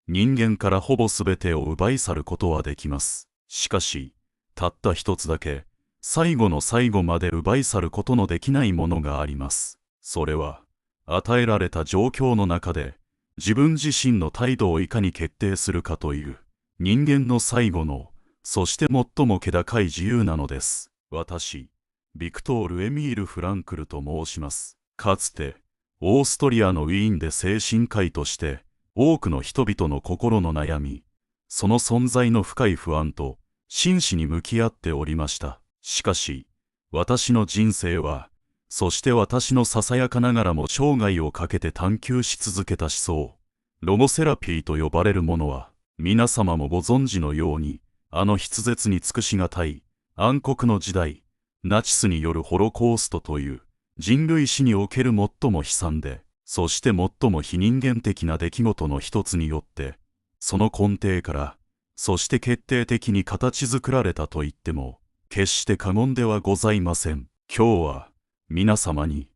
人間からほぼ全てを奪い去ることはできます。しかし、たった一つだけ、最後の最後まで奪い去ることのできないものがあります。それは、与えられた状況の中で、自分自身の態度をいかに決定するかという、人間の最後の、そして最も気高い自由なのです。私、ヴィクトール・エミール・フランクルと申します。かつて、オーストリアのウィーンで精神科医として、多くの人々の心の悩み、その存在の深い不安と真摯に向き合っておりました。しかし、私の人生は、そして私のささやかながらも生涯をかけて探求し続けた思想、ロゴセラピーと呼ばれるものは、皆様もご存知のように、あの筆舌に尽くしがたい、暗黒の時代、ナチスによるホロコーストという、人類史における最も悲惨で、そして最も非人間的な出来事の一つによって、その根底から、そして決定的に形作られたと言っても、決して過言ではございません。今日は、皆様に、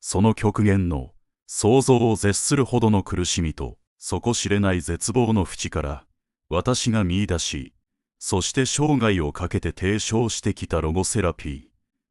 その極限の、想像を絶するほどの苦しみと、底知れない絶望の淵から、私が見出し、そして生涯をかけて提唱してきたロゴセラピー、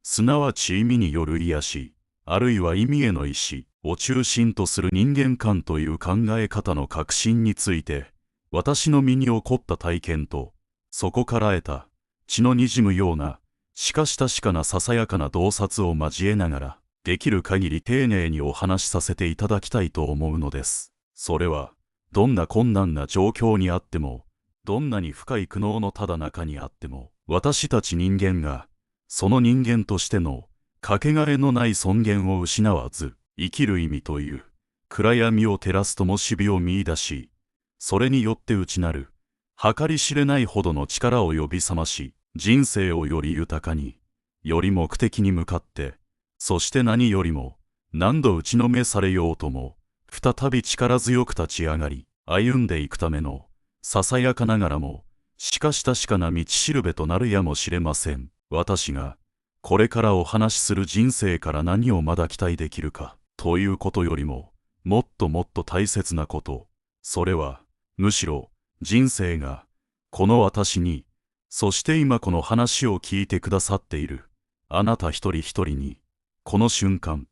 すなわち意味による癒し、あるいは意味への意志を中心とする人間観という考え方の革新について、私の身に起こった体験と、そこから得た血の滲むような、しかし確かなささやかな洞察を交えながら、できる限り丁寧にお話しさせていただきたいと思うのです。それは、どんな困難な状況にあっても、どんなに深い苦悩のただ中にあっても、私たち人間が、その人間としての、かけがえのない尊厳を失わず、生きる意味という、暗闇を照らす灯火を見出し、それによって内なる、計り知れないほどの力を呼び覚まし、人生をより豊かに、より目的に向かって、そして何よりも、何度打ちのめされようとも、再び力強く立ち上がり、歩んでいくための、ささやかながらも、しかし確かな道しるべとなるやもしれません。私が、これからお話しする人生から何をまだ期待できるか、ということよりも、もっともっと大切なこと、それは、むしろ、人生が、この私に、そして今この話を聞いてくださっている、あなた一人一人に、この瞬間、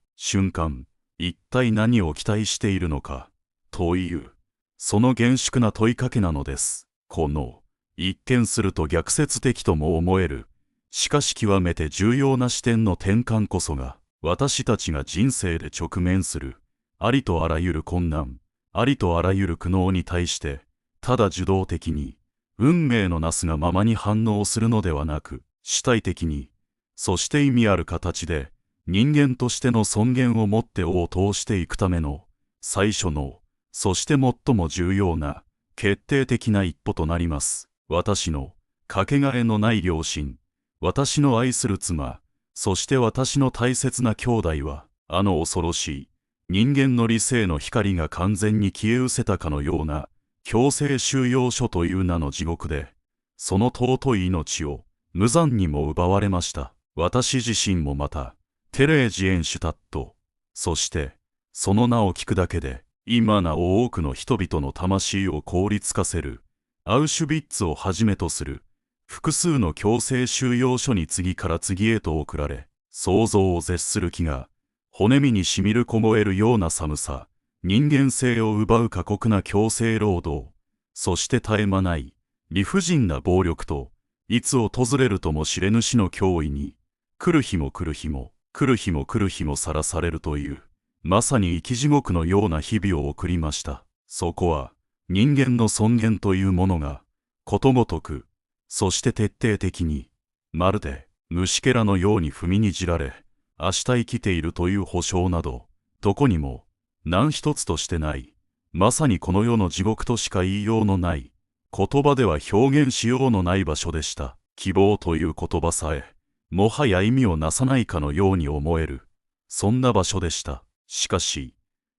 一体何を期待しているのか、という、その厳粛な問いかけなのです。この、一見すると逆説的とも思える、しかし極めて重要な視点の転換こそが、私たちが人生で直面する、ありとあらゆる困難、ありとあらゆる苦悩に対して、ただ受動的に、運命のなすがままに反応するのではなく、主体的に、そして意味ある形で、人間としての尊厳をもってを通していくための、最初の、そして最も重要な、決定的な一歩となります。私の、かけがえのない両親、私の愛する妻、そして私の大切な兄弟は、あの恐ろしい、人間の理性の光が完全に消え失せたかのような、強制収容所という名の地獄で、その尊い命を無残にも奪われました。私自身もまた、テレージエンシュタット、そして、その名を聞くだけで、今なお多くの人々の魂を凍りつかせる、アウシュビッツをはじめとする、複数の強制収容所に次から次へと送られ、想像を絶する気が、骨身にしみる凍えるような寒さ、人間性を奪う過酷な強制労働、そして絶え間ない、理不尽な暴力と、いつ訪れるとも知れぬ死の脅威に、来る日も来る日も、来る日も来る日もさらされるという、まさに生き地獄のような日々を送りました。そこは、人間の尊厳というものが、ことごとく、そして徹底的に、まるで虫けらのように踏みにじられ、明日生きているという保証など、どこにも何一つとしてない、まさにこの世の地獄としか言いようのない、言葉では表現しようのない場所でした。希望という言葉さえ、もはや意味をなさないかのように思える、そんな場所でした。しかし、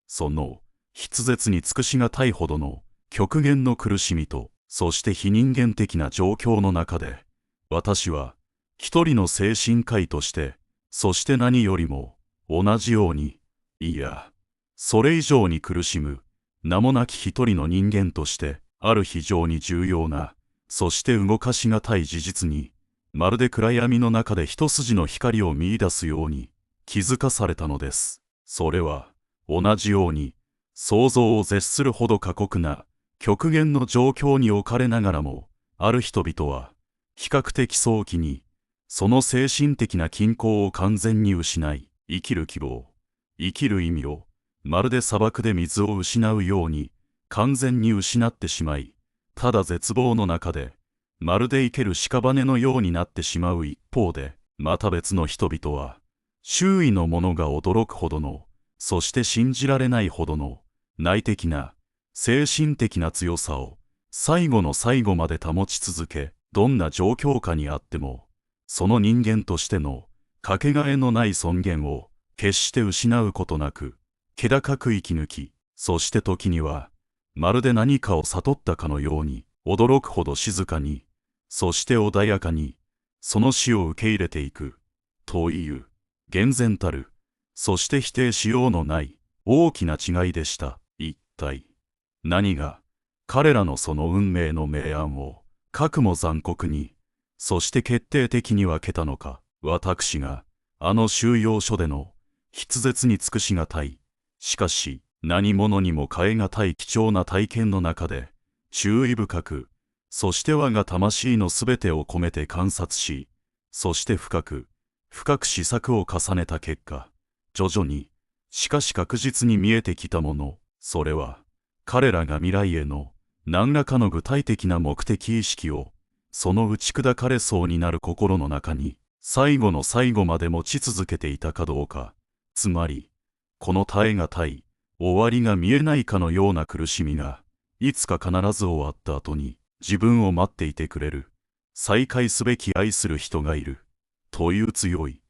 その筆舌に尽くしがたいほどの極限の苦しみと、そして非人間的な状況の中で、私は一人の精神科医として、そして何よりも同じように、いや、それ以上に苦しむ名もなき一人の人間として、ある非常に重要な、そして動かしがたい事実に、まるで暗闇の中で一筋の光を見出すように気づかされたのです。それは、同じように、想像を絶するほど過酷な、極限の状況に置かれながらも、ある人々は、比較的早期に、その精神的な均衡を完全に失い、生きる希望、生きる意味を、まるで砂漠で水を失うように、完全に失ってしまい、ただ絶望の中で、まるで生ける屍のようになってしまう一方で、また別の人々は、周囲の者が驚くほどの、そして信じられないほどの、内的な、精神的な強さを、最後の最後まで保ち続け、どんな状況下にあっても、その人間としての、かけがえのない尊厳を、決して失うことなく、気高く生き抜き、そして時には、まるで何かを悟ったかのように、驚くほど静かに、そして穏やかに、その死を受け入れていく、という、厳然たる、そして否定しようのない、大きな違いでした。一体、何が、彼らのその運命の明暗を、かくも残酷に、そして決定的に分けたのか、私が、あの収容所での、筆舌に尽くしがたい、しかし、何者にも代えがたい貴重な体験の中で、注意深く、そして我が魂のすべてを込めて観察し、そして深く試作を重ねた結果、徐々に、しかし確実に見えてきたもの、それは、彼らが未来への何らかの具体的な目的意識を、その打ち砕かれそうになる心の中に、最後の最後まで持ち続けていたかどうか、つまり、この耐えがたい、終わりが見えないかのような苦しみが、いつか必ず終わった後に、自分を待っていてくれる、再会すべき愛する人がいる、という強い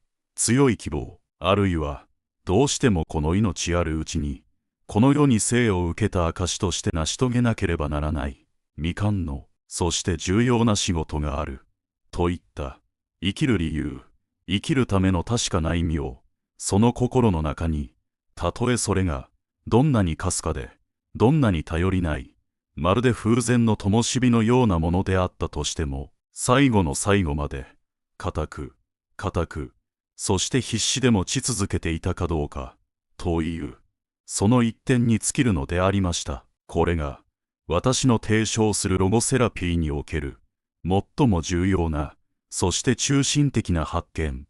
希望、あるいは、どうしてもこの命あるうちに、この世に生を受けた証として成し遂げなければならない、未完の、そして重要な仕事がある、といった、生きる理由、生きるための確かな意味を、その心の中に、たとえそれが、どんなにかすかで、どんなに頼りない、まるで風前の灯火のようなものであったとしても、最後の最後まで、固く、そして必死で持ち続けていたかどうか、という、その一点に尽きるのでありました。これが、私の提唱するロゴセラピーにおける、最も重要な、そして中心的な発見、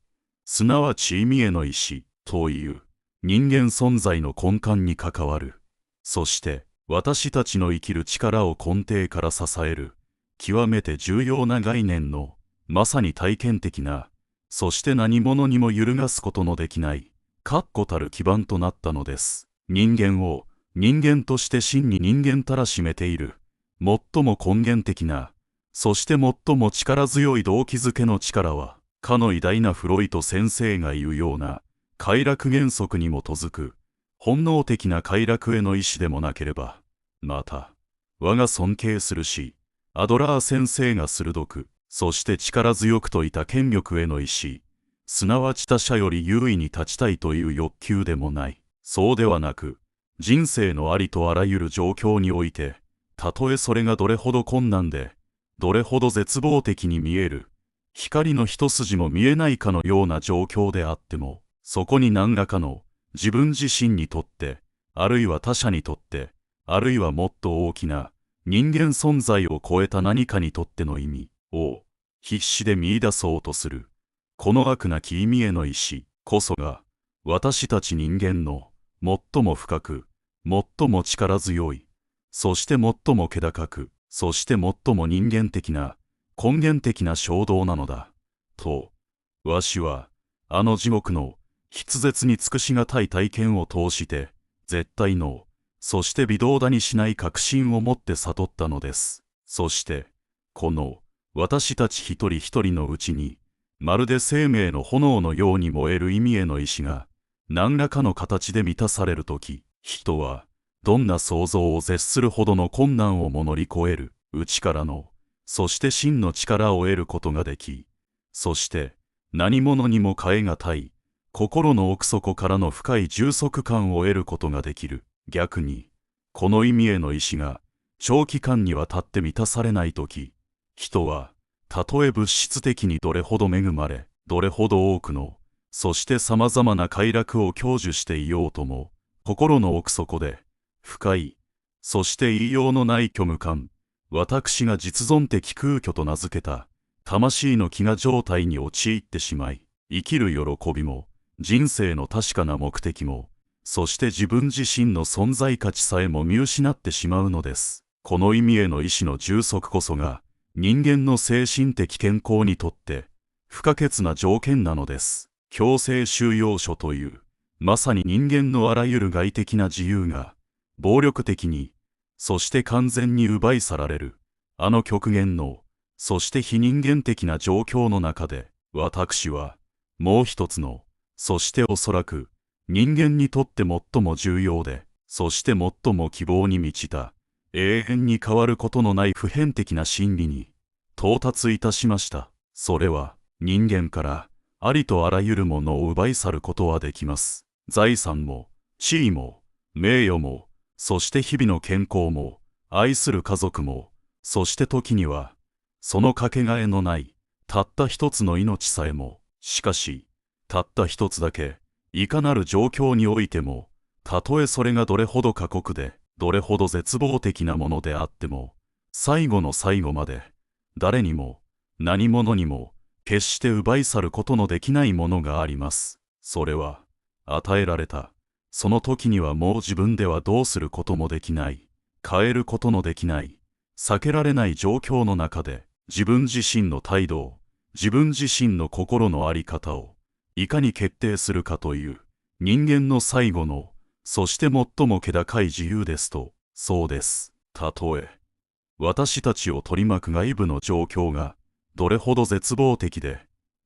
すなわち意味への意志、という、人間存在の根幹に関わる。そして、私たちの生きる力を根底から支える、極めて重要な概念の、まさに体験的な、そして何者にも揺るがすことのできない、確固たる基盤となったのです。人間を、人間として真に人間たらしめている、最も根源的な、そして最も力強い動機づけの力は、かの偉大なフロイト先生が言うような、快楽原則に基づく、本能的な快楽への意志でもなければ、また、我が尊敬するし、アドラー先生が鋭く、そして力強く説いた権力への意志、すなわち他者より優位に立ちたいという欲求でもない。そうではなく、人生のありとあらゆる状況において、たとえそれがどれほど困難で、どれほど絶望的に見える、光の一筋も見えないかのような状況であっても、そこに何らかの自分自身にとって、あるいは他者にとって、あるいはもっと大きな人間存在を超えた何かにとっての意味を必死で見出そうとする。この悪なき意味への意志こそが私たち人間の最も深く、最も力強い、そして最も気高く、そして最も人間的な根源的な衝動なのだ。と、わしはあの地獄の筆舌に尽くしがたい体験を通して、絶対の、そして微動だにしない確信を持って悟ったのです。そして、この、私たち一人一人のうちに、まるで生命の炎のように燃える意味への意志が、何らかの形で満たされるとき、人は、どんな想像を絶するほどの困難をも乗り越える、内からの、そして真の力を得ることができ、そして、何者にも代えがたい、心の奥底からの深い充足感を得ることができる。逆に、この意味への意志が、長期間にわたって満たされないとき、人は、たとえ物質的にどれほど恵まれ、どれほど多くの、そして様々な快楽を享受していようとも、心の奥底で、深い、そして言いようのない虚無感、私が実存的空虚と名付けた、魂の飢餓状態に陥ってしまい、生きる喜びも、人生の確かな目的も、そして自分自身の存在価値さえも見失ってしまうのです。この意味への意志の充足こそが、人間の精神的健康にとって、不可欠な条件なのです。強制収容所という、まさに人間のあらゆる外的な自由が、暴力的に、そして完全に奪い去られる、あの極限の、そして非人間的な状況の中で、私は、もう一つの、そしておそらく、人間にとって最も重要で、そして最も希望に満ちた、永遠に変わることのない普遍的な真理に、到達いたしました。それは、人間から、ありとあらゆるものを奪い去ることはできます。財産も、地位も、名誉も、そして日々の健康も、愛する家族も、そして時には、そのかけがえのない、たった一つの命さえも、しかし、たった一つだけ、いかなる状況においても、たとえそれがどれほど過酷で、どれほど絶望的なものであっても、最後の最後まで、誰にも、何者にも、決して奪い去ることのできないものがあります。それは、与えられた。その時にはもう自分ではどうすることもできない。変えることのできない。避けられない状況の中で、自分自身の態度を、自分自身の心の在り方を、いかに決定するかという、人間の最後の、そして最も気高い自由ですと、そうです。たとえ、私たちを取り巻く外部の状況が、どれほど絶望的で、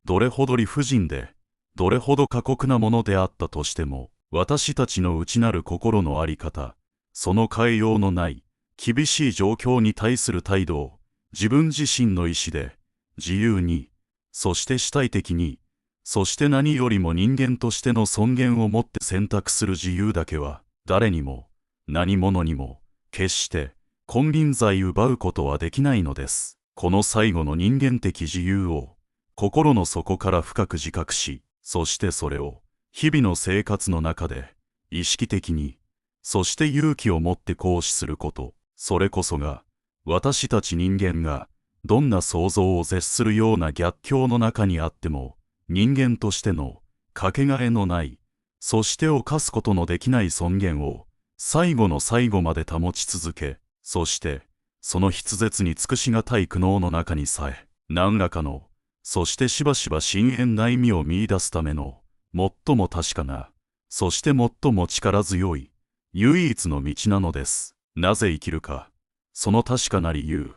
どれほど理不尽で、どれほど過酷なものであったとしても、私たちの内なる心の在り方、その変えようのない、厳しい状況に対する態度を、自分自身の意志で、自由に、そして主体的に、そして何よりも人間としての尊厳をもって選択する自由だけは、誰にも、何者にも、決して、金輪際奪うことはできないのです。この最後の人間的自由を、心の底から深く自覚し、そしてそれを、日々の生活の中で、意識的に、そして勇気を持って行使すること、それこそが、私たち人間が、どんな想像を絶するような逆境の中にあっても、人間としての、かけがえのない、そして犯すことのできない尊厳を、最後の最後まで保ち続け、そして、その筆舌に尽くしがたい苦悩の中にさえ、何らかの、そしてしばしば深遠な意味を見出すための、最も確かな、そして最も力強い、唯一の道なのです。なぜ生きるか、その確かな理由、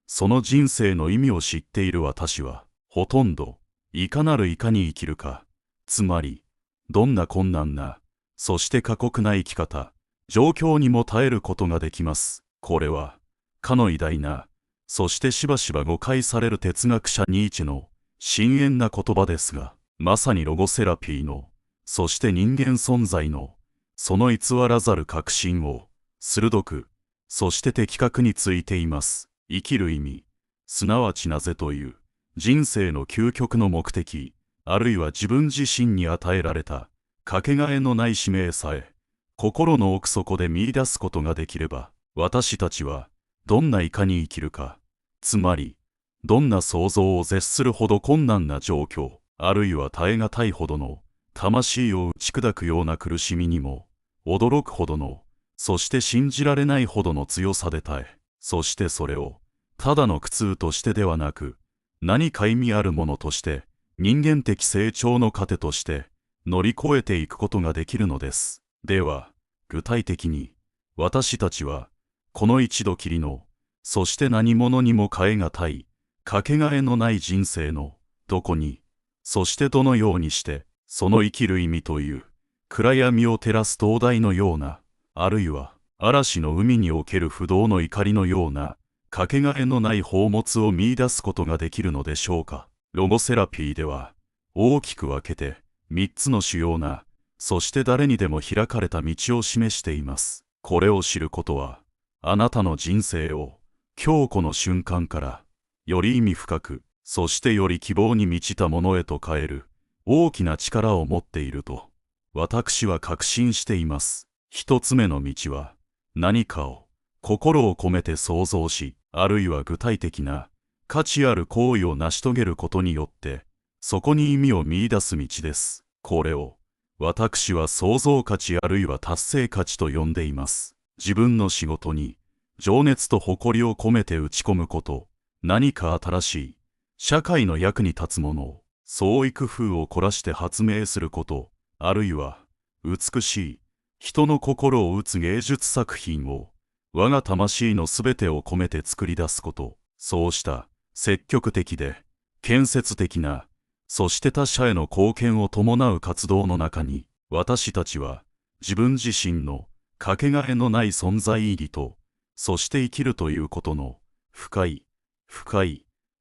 その人生の意味を知っている私は、ほとんど、いかなるいかに生きるか、つまり、どんな困難な、そして過酷な生き方、状況にも耐えることができます。これは、かの偉大な、そしてしばしば誤解される哲学者ニーチェの深遠な言葉ですが、まさにロゴセラピーの、そして人間存在の、その偽らざる確信を、鋭く、そして的確についています。生きる意味、すなわちなぜという、人生の究極の目的、あるいは自分自身に与えられた、かけがえのない使命さえ、心の奥底で見出すことができれば、私たちは、どんないかに生きるか、つまり、どんな想像を絶するほど困難な状況、あるいは耐え難いほどの、魂を打ち砕くような苦しみにも、驚くほどの、そして信じられないほどの強さで耐え、そしてそれを、ただの苦痛としてではなく、何か意味あるものとして、人間的成長の糧として、乗り越えていくことができるのです。では、具体的に、私たちは、この一度きりの、そして何者にも代え難い、かけがえのない人生の、どこに、そしてどのようにして、その生きる意味という、暗闇を照らす灯台のような、あるいは、嵐の海における不動の怒りのような、かけがえのない宝物を見出すことができるのでしょうか。ロゴセラピーでは、大きく分けて、3つの主要な、そして誰にでも開かれた道を示しています。これを知ることは、あなたの人生を今日この瞬間からより意味深く、そしてより希望に満ちたものへと変える大きな力を持っていると私は確信しています。一つ目の道は、何かを心を込めて想像し、あるいは具体的な価値ある行為を成し遂げることによってそこに意味を見出す道です。これを私は創造価値あるいは達成価値と呼んでいます。自分の仕事に情熱と誇りを込めて打ち込むこと、何か新しい社会の役に立つものを創意工夫を凝らして発明すること、あるいは美しい人の心を打つ芸術作品を我が魂のすべてを込めて作り出すこと、そうした積極的で建設的な、そして他者への貢献を伴う活動の中に、私たちは自分自身のかけがえのない存在意義と、そして生きるということの深い、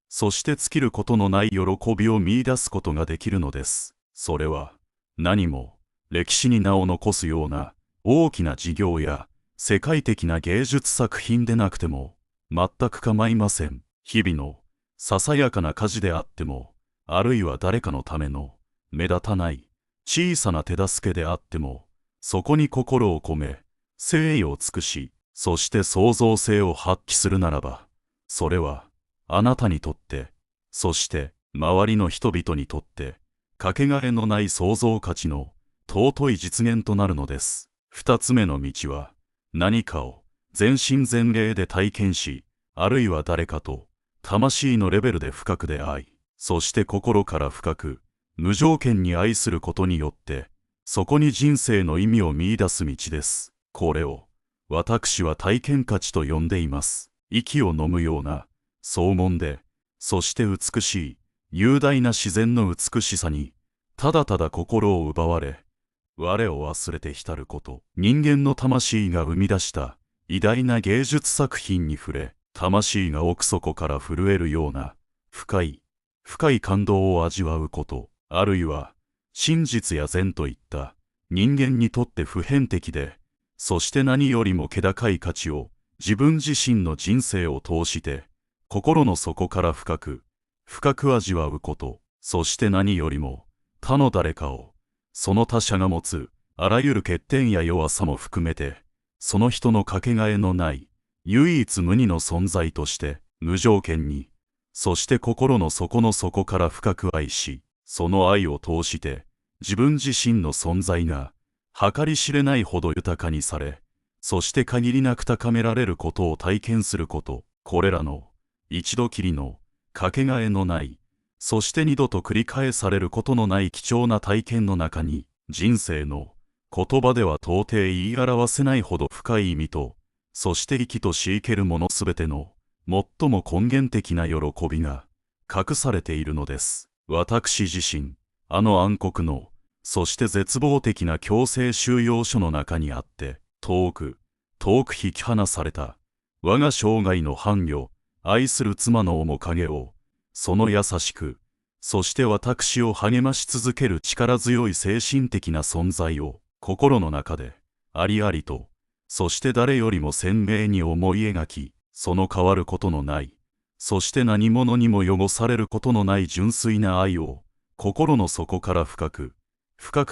そして尽きることのない喜びを見出すことができるのです。それは何も歴史に名を残すような大きな事業や世界的な芸術作品でなくても全く構いません。日々のささやかな家事であっても、あるいは誰かのための目立たない小さな手助けであっても、そこに心を込め誠意を尽くし、そして創造性を発揮するならば、それはあなたにとって、そして周りの人々にとってかけがえのない創造価値の尊い実現となるのです。二つ目の道は、何かを全身全霊で体験し、あるいは誰かと魂のレベルで深く出会い、そして心から深く無条件に愛することによって、そこに人生の意味を見出す道です。これを私は体験価値と呼んでいます。息を飲むような荘厳で、そして美しい雄大な自然の美しさにただただ心を奪われ、我を忘れて浸ること、人間の魂が生み出した偉大な芸術作品に触れ、魂が奥底から震えるような深い感動を味わうこと、あるいは真実や善といった人間にとって普遍的で、そして何よりも気高い価値を自分自身の人生を通して心の底から深く味わうこと、そして何よりも他の誰かをその他者が持つあらゆる欠点や弱さも含めて、その人のかけがえのない唯一無二の存在として無条件に、そして心の底の底から深く愛し、その愛を通して自分自身の存在が計り知れないほど豊かにされ、そして限りなく高められることを体験すること、これらの一度きりのかけがえのない、そして二度と繰り返されることのない貴重な体験の中に、人生の言葉では到底言い表せないほど深い意味と、そして生きとし生けるものすべての最も根源的な喜びが隠されているのです。私自身、あの暗黒の、そして絶望的な強制収容所の中にあって、遠く引き離された我が生涯の伴侶、愛する妻の面影を、その優しく、そして私を励まし続ける力強い精神的な存在を心の中でありありと、そして誰よりも鮮明に思い描き、その変わることのない、そして何者にも汚されることのない純粋な愛を心の底から深く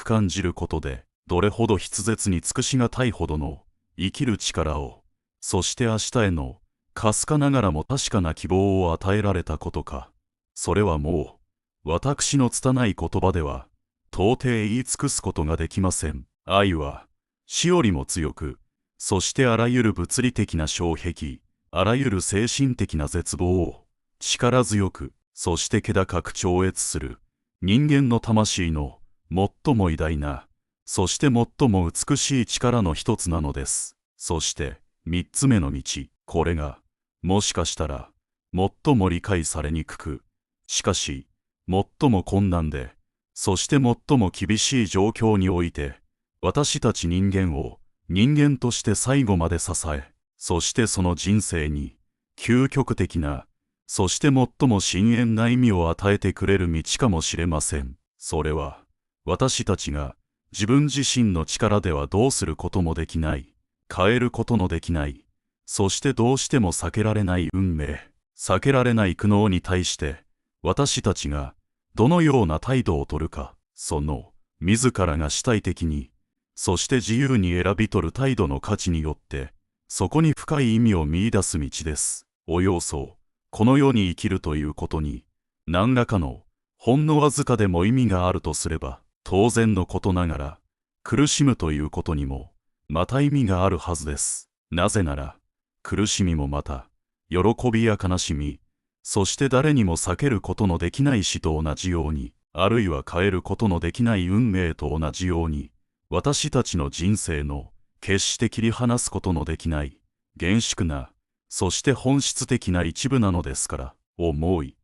感じることで、どれほど筆舌に尽くしがたいほどの生きる力を、そして明日へのかすかながらも確かな希望を与えられたことか。それはもう私の拙い言葉では到底言い尽くすことができません。愛は死よりも強く、そしてあらゆる物理的な障壁、あらゆる精神的な絶望を力強く、そして気高く超越する人間の魂の最も偉大な、そして最も美しい力の一つなのです。そして三つ目の道、これがもしかしたら最も理解されにくく、しかし最も困難で、そして最も厳しい状況において、私たち人間を人間として最後まで支え、そしてその人生に究極的な、そして最も深遠な意味を与えてくれる道かもしれません。それは私たちが自分自身の力ではどうすることもできない、変えることのできない、そしてどうしても避けられない運命、避けられない苦悩に対して、私たちがどのような態度をとるか、その自らが主体的に、そして自由に選び取る態度の価値によって、そこに深い意味を見出す道です。およそ、この世に生きるということに、何らかのほんのわずかでも意味があるとすれば、当然のことながら、苦しむということにも、また意味があるはずです。なぜなら、苦しみもまた、喜びや悲しみ、そして誰にも避けることのできない死と同じように、あるいは変えることのできない運命と同じように、私たちの人生の決して切り離すことのできない、厳粛な、そして本質的な一部なのですから、思い。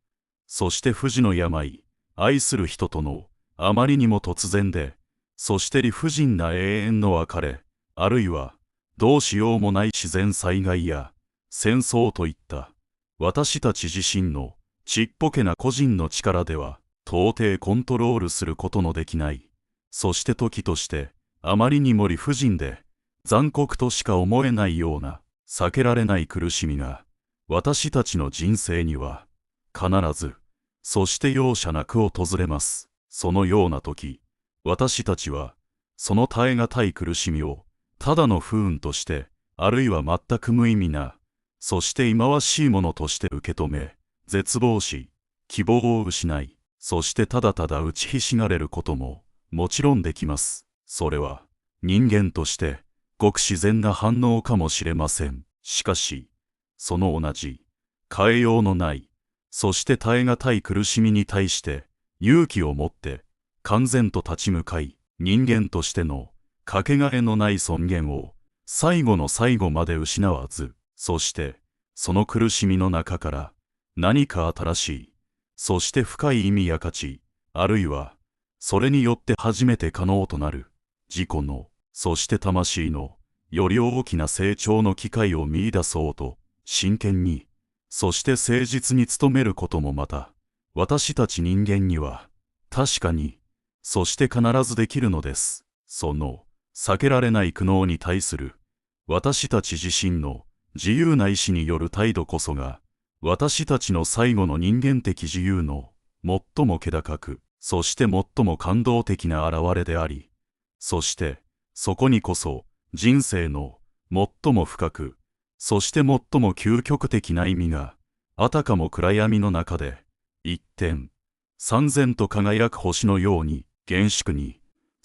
そして不治の病、愛する人との、あまりにも突然で、そして理不尽な永遠の別れ、あるいは、どうしようもない自然災害や、戦争といった、私たち自身のちっぽけな個人の力では、到底コントロールすることのできない。そして時として、あまりにも理不尽で、残酷としか思えないような、避けられない苦しみが、私たちの人生には、必ず、そして容赦なく訪れます。そのような時、私たちは、その耐え難い苦しみを、ただの不運として、あるいは全く無意味な、そして忌まわしいものとして受け止め、絶望し、希望を失い、そしてただただ打ちひしがれることも、もちろんできます。それは、人間として、ごく自然な反応かもしれません。しかし、その同じ、変えようのない、そして耐え難い苦しみに対して、勇気を持って、完全と立ち向かい、人間としての、かけがえのない尊厳を、最後の最後まで失わず、そして、その苦しみの中から、何か新しい、そして深い意味や価値、あるいは、それによって初めて可能となる、自己の、そして魂の、より大きな成長の機会を見出そうと、真剣に、そして誠実に努めることもまた、私たち人間には、確かに、そして必ずできるのです。その、避けられない苦悩に対する、私たち自身の自由な意志による態度こそが、私たちの最後の人間的自由の、最も気高く、そして最も感動的な現れであり、そして、そこにこそ、人生の、最も深く、そして最も究極的な意味が、あたかも暗闇の中で、一点、燦然と輝く星のように、厳粛に、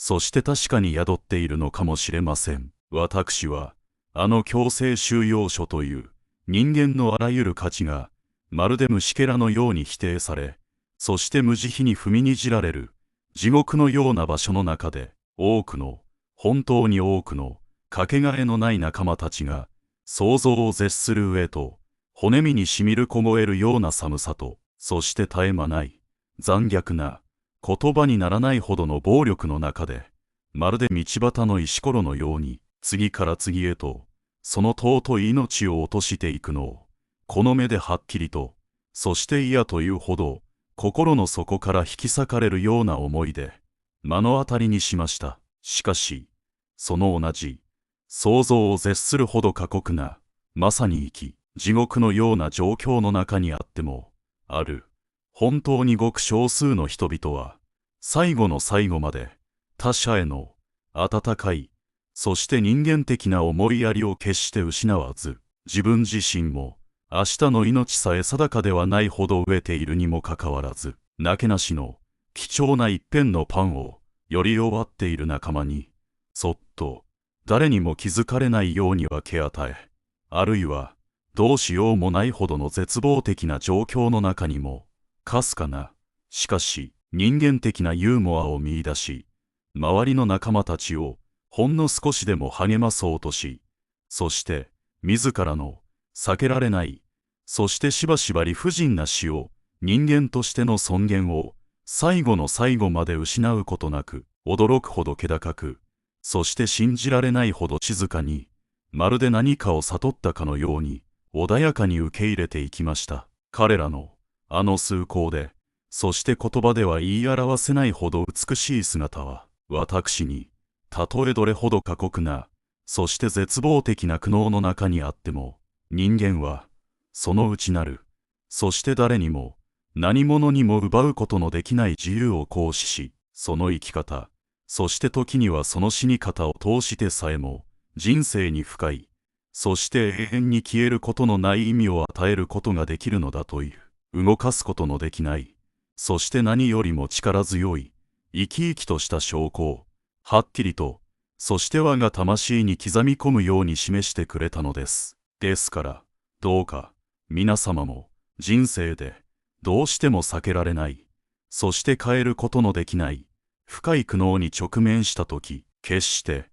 そして確かに宿っているのかもしれません。私は、あの強制収容所という、人間のあらゆる価値が、まるで虫けらのように否定され、そして無慈悲に踏みにじられる、地獄のような場所の中で、多くの、本当に多くの、かけがえのない仲間たちが、想像を絶する上と、骨身にしみる凍えるような寒さと、そして絶え間ない、残虐な、言葉にならないほどの暴力の中で、まるで道端の石ころのように、次から次へと、その尊い命を落としていくのを、この目ではっきりと、そして嫌というほど、心の底から引き裂かれるような思いで、目の当たりにしました。しかし、その同じ、想像を絶するほど過酷な、まさに地獄のような状況の中にあっても、ある、本当にごく少数の人々は、最後の最後まで、他者への、温かい、そして人間的な思いやりを決して失わず、自分自身も、明日の命さえ定かではないほど飢えているにもかかわらず、なけなしの、貴重な一片のパンを、より弱っている仲間に、そっと、誰にも気づかれないように分け与え、あるいは、どうしようもないほどの絶望的な状況の中にも、かすかな、しかし、人間的なユーモアを見出し、周りの仲間たちを、ほんの少しでも励まそうとし、そして、自らの、避けられない、そしてしばしば理不尽な死を、人間としての尊厳を、最後の最後まで失うことなく、驚くほど気高く、そして信じられないほど静かに、まるで何かを悟ったかのように、穏やかに受け入れていきました。彼らの、あの崇高で、そして言葉では言い表せないほど美しい姿は、私に、たとえどれほど過酷な、そして絶望的な苦悩の中にあっても、人間は、その内なる、そして誰にも、何者にも奪うことのできない自由を行使し、その生き方、そして時にはその死に方を通してさえも、人生に深い、そして永遠に消えることのない意味を与えることができるのだという、動かすことのできない、そして何よりも力強い、生き生きとした証拠を、はっきりと、そして我が魂に刻み込むように示してくれたのです。ですから、どうか、皆様も、人生で、どうしても避けられない、そして変えることのできない、深い苦悩に直面したとき、決して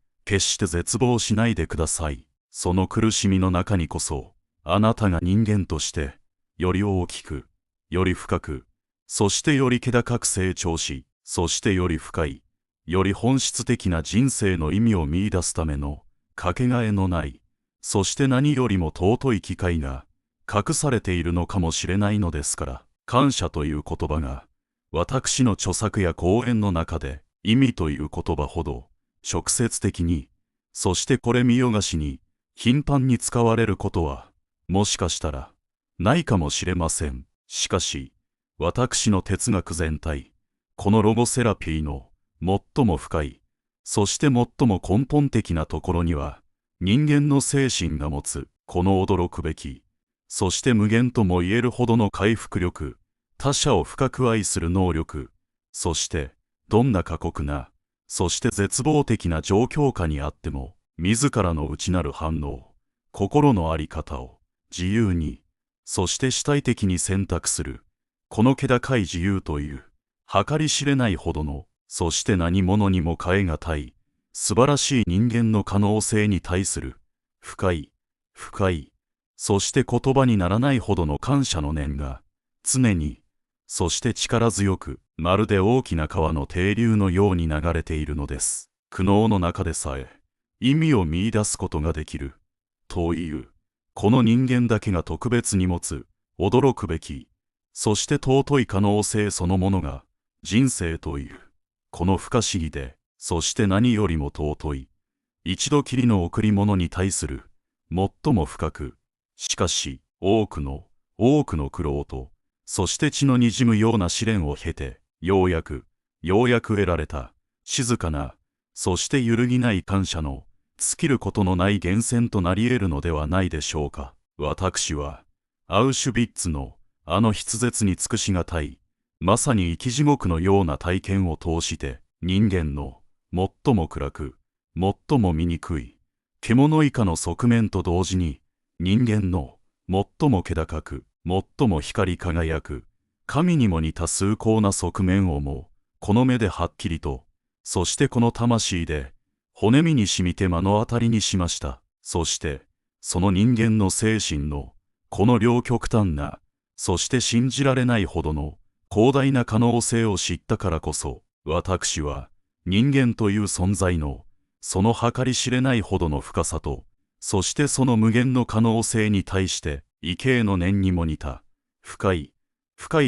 絶望しないでください。その苦しみの中にこそ、あなたが人間として、より大きく、より深く、そしてより気高く成長し、そしてより深い、より本質的な人生の意味を見出すための、かけがえのない、そして何よりも尊い機会が、隠されているのかもしれないのですから、感謝という言葉が、私の著作や講演の中で、意味という言葉ほど、直接的に、そしてこれ見よがしに、頻繁に使われることは、もしかしたら、ないかもしれません。しかし、私の哲学全体、このロゴセラピーの、最も深い、そして最も根本的なところには、人間の精神が持つ、この驚くべき、そして無限とも言えるほどの回復力、他者を深く愛する能力、そして、どんな過酷な、そして絶望的な状況下にあっても、自らの内なる反応、心の在り方を自由に、そして主体的に選択する、この気高い自由という、計り知れないほどの、そして何者にも代えがたい、素晴らしい人間の可能性に対する、深い、そして言葉にならないほどの感謝の念が、常に、そして力強く、まるで大きな川の底流のように流れているのです。苦悩の中でさえ、意味を見出すことができる、という、この人間だけが特別に持つ、驚くべき、そして尊い可能性そのものが、人生という、この不可思議で、そして何よりも尊い、一度きりの贈り物に対する、最も深く、しかし、多くの苦労と、そして血の滲むような試練を経て、ようやく得られた、静かな、そして揺るぎない感謝の、尽きることのない源泉となり得るのではないでしょうか。私は、アウシュビッツの、あの筆舌に尽くしがたい、まさに生き地獄のような体験を通して、人間の、最も暗く、最も醜い、獣以下の側面と同時に、人間の、最も気高く、最も光り輝く、神にも似た崇高な側面をも、この目ではっきりと、そしてこの魂で、骨身に染みて目の当たりにしました。そして、その人間の精神の、この両極端な、そして信じられないほどの、広大な可能性を知ったからこそ、私は、人間という存在の、その計り知れないほどの深さと、そしてその無限の可能性に対して、畏敬の念にも似た、深い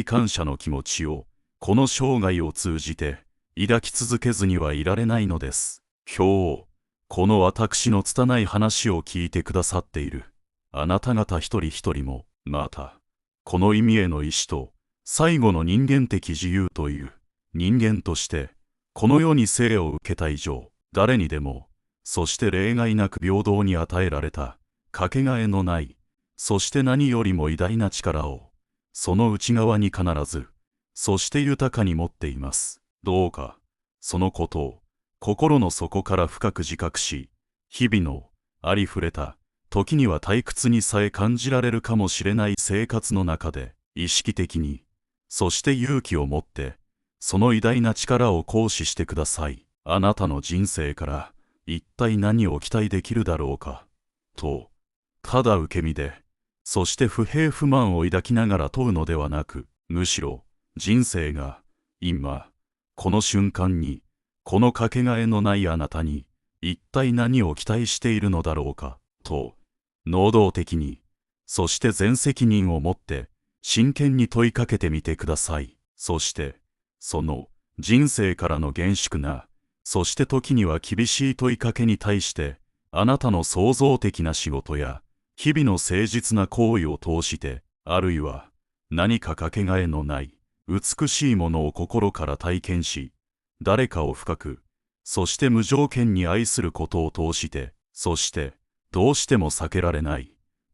感謝の気持ちを、この生涯を通じて、抱き続けずにはいられないのです。今日、この私の拙い話を聞いてくださっている、あなた方一人一人も、また、この意味への意志と、最後の人間的自由という、人間として、この世に生を受けた以上、誰にでも、そして例外なく平等に与えられた、かけがえのない、そして何よりも偉大な力を、その内側に必ず、そして豊かに持っています。どうか、そのことを、心の底から深く自覚し、日々の、ありふれた、時には退屈にさえ感じられるかもしれない生活の中で、意識的に、そして勇気を持って、その偉大な力を行使してください。あなたの人生から、一体何を期待できるだろうか、と、ただ受け身で、そして不平不満を抱きながら問うのではなく、むしろ、人生が、今、この瞬間に、このかけがえのないあなたに、一体何を期待しているのだろうか、と、能動的に、そして全責任を持って、真剣に問いかけてみてください。そして、その、人生からの厳粛な、そして時には厳しい問いかけに対して、あなたの創造的な仕事や、日々の誠実な行為を通して、あるいは何かかけがえのない美しいものを心から体験し、誰かを深く、そして無条件に愛することを通して、そしてどうしても避けられない、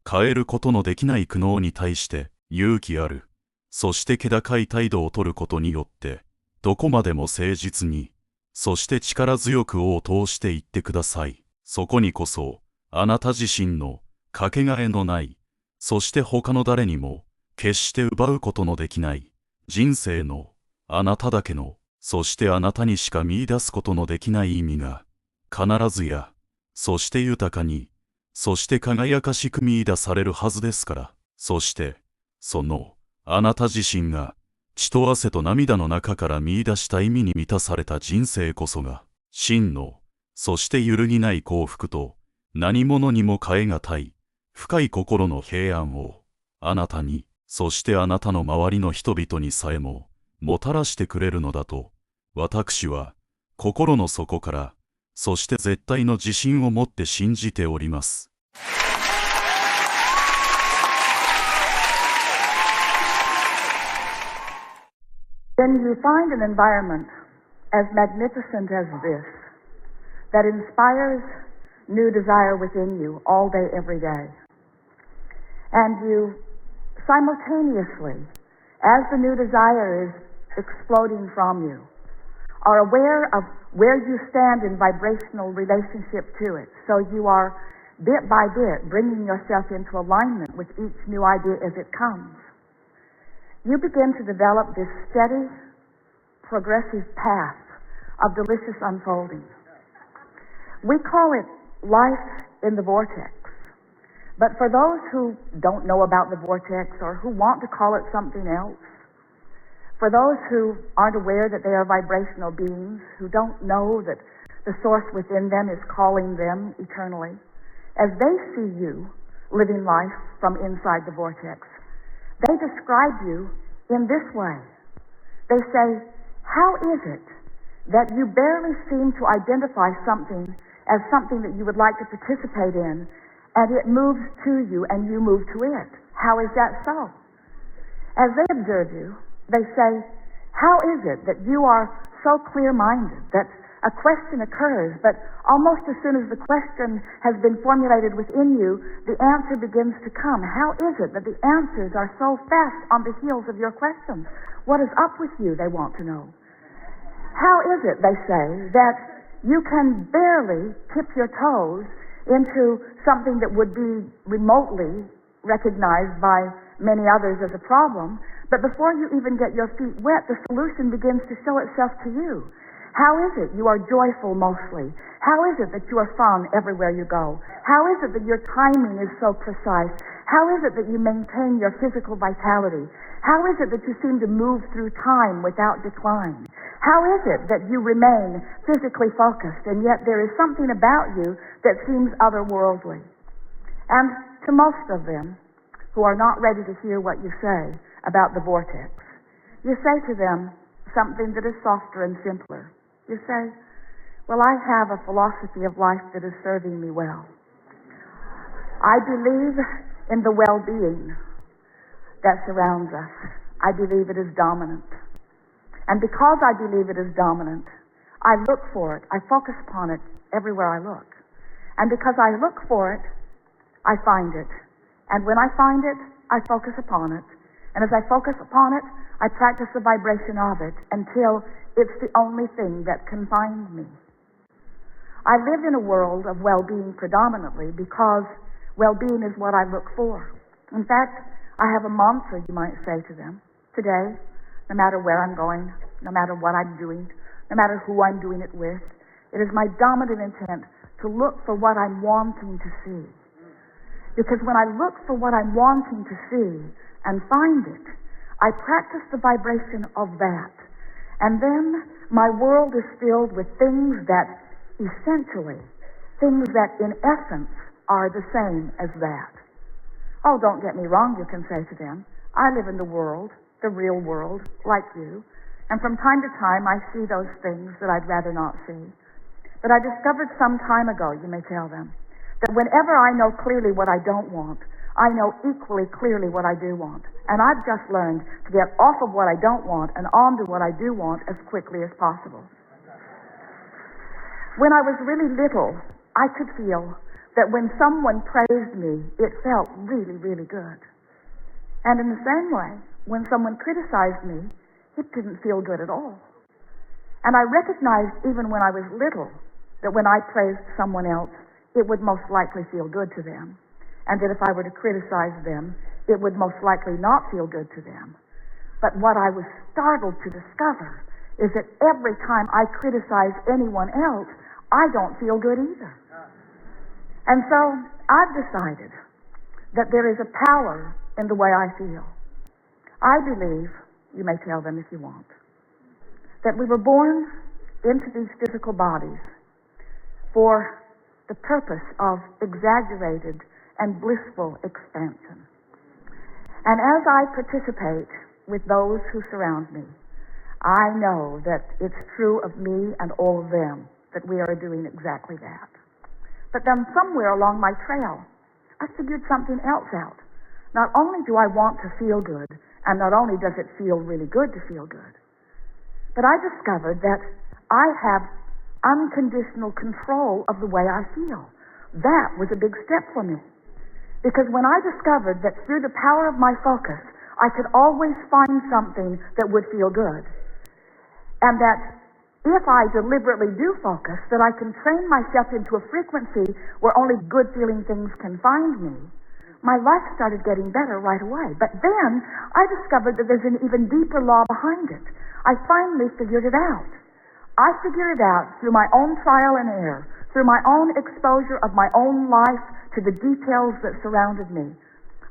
変えることのできない苦悩に対して勇気ある、そして気高い態度をとることによって、どこまでも誠実に、そして力強くを通していってください。そこにこそ、あなた自身のかけがえのない、そして他の誰にも決して奪うことのできない人生のあなただけの、そしてあなたにしか見出すことのできない意味が必ずや、そして豊かに、そして輝かしく見出されるはずですから。そしてそのあなた自身が血と汗と涙の中から見出した意味に満たされた人生こそが真の、そして揺るぎない幸福と何者にも代えがたい深い心の平安をあなたに、そしてあなたの周りの人々にさえももたらしてくれるのだと、私は心の底から、そして絶対の自信を持って信じております。When you find an environment as magnificent as this, that inspires new desire within you all day, every day, and you simultaneously, as the new desire is exploding from you, are aware of where you stand in vibrational relationship to it, so you are bit by bit bringing yourself into alignment with each new idea as it comes. You begin to develop this steady, progressive path of delicious unfolding. We call it life in the vortex. But for those who don't know about the vortex or who want to call it something else, for those who aren't aware that they are vibrational beings, who don't know that the source within them is calling them eternally, as they see you living life from inside the vortex, they describe you in this way. They say, how is it that you barely seem to identify something as something that you would like to participate in, and it moves to you and you move to it? How is that so? As they observe you, they say, how is it that you are so clear-minded that a question occurs, but almost as soon as the question has been formulated within you, the answer begins to come? How is it that the answers are so fast on the heels of your questions? What is up with you, they want to know. How is it, they say, that you can barely tip your toes into something that would be remotely recognized by many others as a problem, but before you even get your feet wet, the solution begins to show itself to you? How is it you are joyful mostly? How is it that you are fun everywhere you go? How is it that your timing is so precise? How is it that you maintain your physical vitality? How is it that you seem to move through time without decline? How is it that you remain physically focused, and yet there is something about you that seems otherworldly? And to most of them who are not ready to hear what you say about the vortex, you say to them something that is softer and simpler. You say, well, I have a philosophy of life that is serving me well. I believe in the well-being that surrounds us. I believe it is dominant. And because I believe it is dominant, I look for it. I focus upon it everywhere I look. And because I look for it, I find it. And when I find it, I focus upon it. And as I focus upon it, I practice the vibration of it until it's the only thing that can find me. I live in a world of well-being predominantly because well-being is what I look for. In fact, I have a mantra, you might say to them. Today, no matter where I'm going, no matter what I'm doing, no matter who I'm doing it with, it is my dominant intent to look for what I'm wanting to see. Because when I look for what I'm wanting to see and find it, I practice the vibration of that. And then my world is filled with things that essentially, things that in essence are the same as that. Oh, don't get me wrong, you can say to them. I live in the world, the real world, like you. And from time to time I see those things that I'd rather not see. But I discovered some time ago, you may tell them, that whenever I know clearly what I don't want, I know equally clearly what I do want. And I've just learned to get off of what I don't want and onto what I do want as quickly as possible. When I was really little, I could feel that when someone praised me, it felt really, really good. And in the same way, when someone criticized me, it didn't feel good at all. And I recognized even when I was little that when I praised someone else, it would most likely feel good to them. And that if I were to criticize them, it would most likely not feel good to them. But what I was startled to discover is that every time I criticize anyone else, I don't feel good either. And so I've decided that there is a power in the way I feel. I believe, you may tell them if you want, that we were born into these physical bodies for the purpose of exaggerated and blissful expansion. And as I participate with those who surround me, I know that it's true of me and all of them that we are doing exactly that. But then somewhere along my trail, I figured something else out. Not only do I want to feel good, and not only does it feel really good to feel good, but I discovered that I have unconditional control of the way I feel. That was a big step for me. Because when I discovered that through the power of my focus, I could always find something that would feel good, and that if I deliberately do focus, that I can train myself into a frequency where only good-feeling things can find me, my life started getting better right away. But then I discovered that there's an even deeper law behind it. I finally figured it out. I figured it out through my own trial and error, through my own exposure of my own life to the details that surrounded me.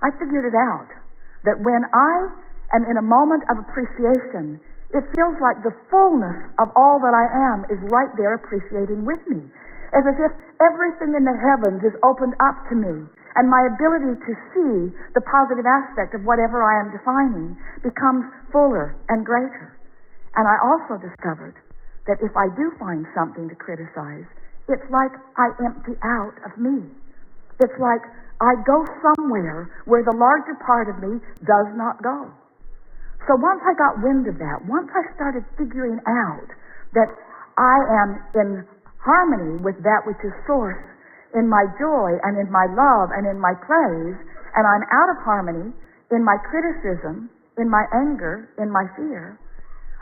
I figured it out that when I am in a moment of appreciation, it feels like the fullness of all that I am is right there appreciating with me. It's as if everything in the heavens is opened up to me, and my ability to see the positive aspect of whatever I am defining becomes fuller and greater. And I also discovered that if I do find something to criticize, it's like I empty out of me. It's like I go somewhere where the larger part of me does not go. So once I got wind of that, once I started figuring out that I am in harmony with that which is source in my joy and in my love and in my praise, and I'm out of harmony in my criticism, in my anger, in my fear,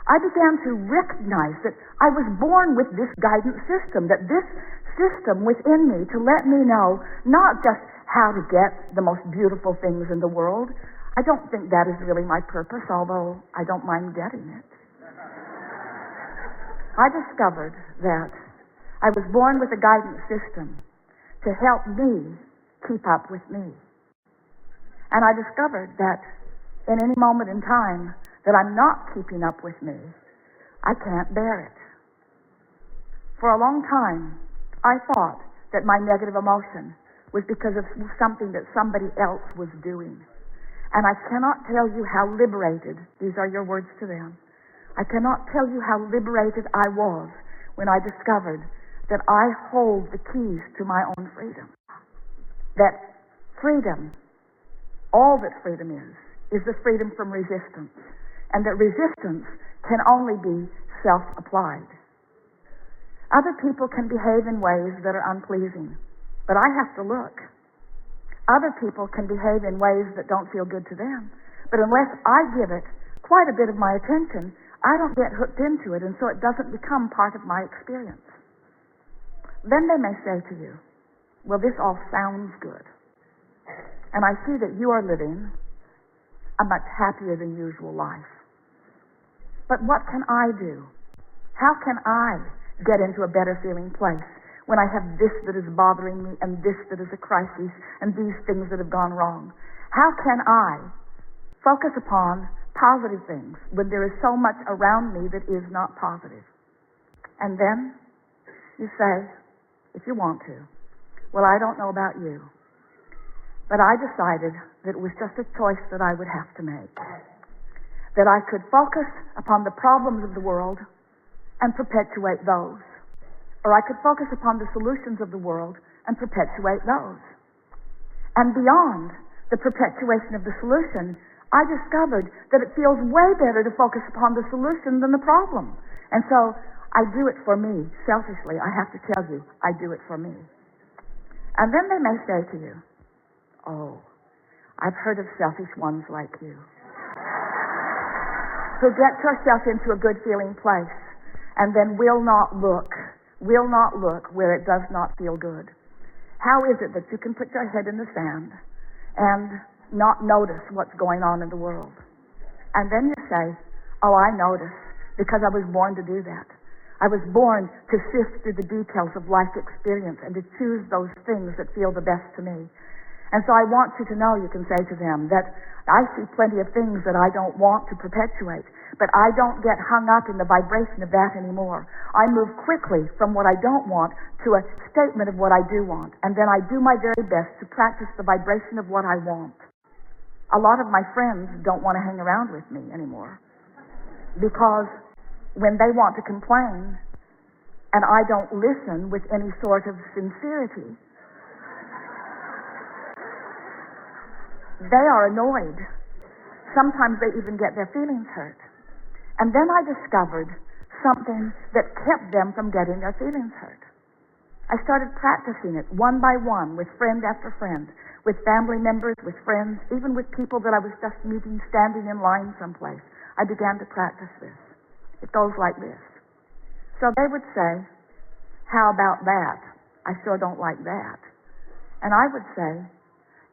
I began to recognize that I was born with this guidance system, that this system within me to let me know not just how to get the most beautiful things in the world. I don't think that is really my purpose, although I don't mind getting it. I discovered that I was born with a guidance system to help me keep up with me. And I discovered that in any moment in time that I'm not keeping up with me, I can't bear it. For a long time, I thought that my negative emotion was because of something that somebody else was doing. And I cannot tell you how liberated, these are your words to them, I cannot tell you how liberated I was when I discovered that I hold the keys to my own freedom. That freedom, all that freedom is the freedom from resistance. And that resistance can only be self-applied. Other people can behave in ways that are unpleasing, but I have to look. Other people can behave in ways that don't feel good to them, but unless I give it quite a bit of my attention, I don't get hooked into it, and so it doesn't become part of my experience. Then they may say to you, well, this all sounds good, and I see that you are living a much happier than usual life. But what can I do? How can I get into a better feeling place when I have this that is bothering me and this that is a crisis and these things that have gone wrong? How can I focus upon positive things when there is so much around me that is not positive? And then you say, if you want to, well, I don't know about you, but I decided that it was just a choice that I would have to make. That I could focus upon the problems of the world and perpetuate those. Or I could focus upon the solutions of the world and perpetuate those. And beyond the perpetuation of the solution, I discovered that it feels way better to focus upon the solution than the problem. And so I do it for me. Selfishly, I have to tell you, I do it for me. And then they may say to you, oh, I've heard of selfish ones like you, who get yourself into a good feeling place and then will not look where it does not feel good. How is it that you can put your head in the sand and not notice what's going on in the world? And then you say, oh, I notice, because I was born to do that. I was born to sift through the details of life experience and to choose those things that feel the best to me. And so I want you to know, you can say to them, that I see plenty of things that I don't want to perpetuate, but I don't get hung up in the vibration of that anymore. I move quickly from what I don't want to a statement of what I do want, and then I do my very best to practice the vibration of what I want. A lot of my friends don't want to hang around with me anymore, because when they want to complain and I don't listen with any sort of sincerity, they are annoyed. Sometimes they even get their feelings hurt. And then I discovered something that kept them from getting their feelings hurt. I started practicing it one by one with friend after friend, with family members, with friends, even with people that I was just meeting standing in line someplace. I began to practice this. It goes like this. So they would say, how about that? I sure don't like that. And I would say,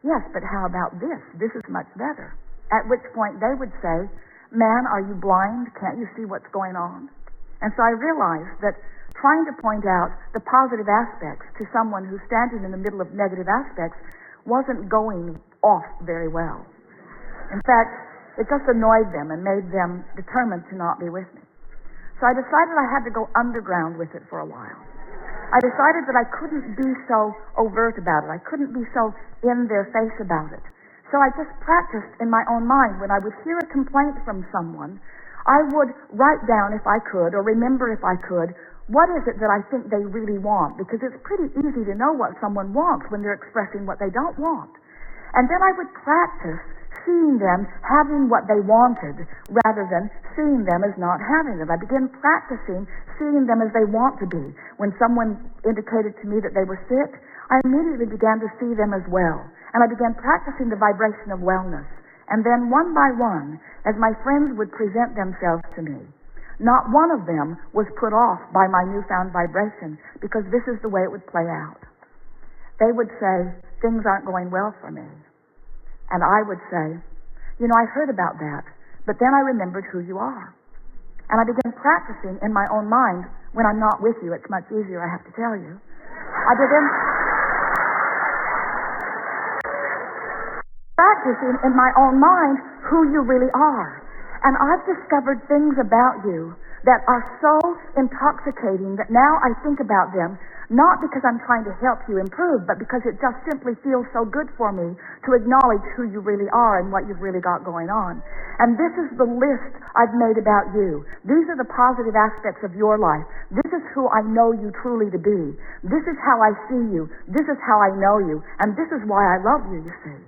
yes, but how about this? This is much better. At which point they would say, man, are you blind? Can't you see what's going on? And so I realized that trying to point out the positive aspects to someone who's standing in the middle of negative aspects wasn't going off very well. In fact, it just annoyed them and made them determined to not be with me. So I decided I had to go underground with it for a while. I decided that I couldn't be so overt about it. I couldn't be so in their face about it. So I just practiced in my own mind. When I would hear a complaint from someone, I would write down if I could, or remember if I could, what is it that I think they really want? Because it's pretty easy to know what someone wants when they're expressing what they don't want. And then I would practice seeing them having what they wanted rather than seeing them as not having it. I began practicing seeing them as they want to be. When someone indicated to me that they were sick, I immediately began to see them as well. And I began practicing the vibration of wellness. And then one by one, as my friends would present themselves to me, not one of them was put off by my newfound vibration, because this is the way it would play out. They would say, things aren't going well for me. And I would say, you know, I heard about that, but then I remembered who you are. And I began practicing in my own mind. When I'm not with you, it's much easier, I have to tell you. I began practicing in my own mind who you really are. And I've discovered things about you that are so intoxicating that now I think about them, not because I'm trying to help you improve, but because it just simply feels so good for me to acknowledge who you really are and what you've really got going on. And this is the list I've made about you. These are the positive aspects of your life. This is who I know you truly to be. This is how I see you. This is how I know you. And this is why I love you, you see.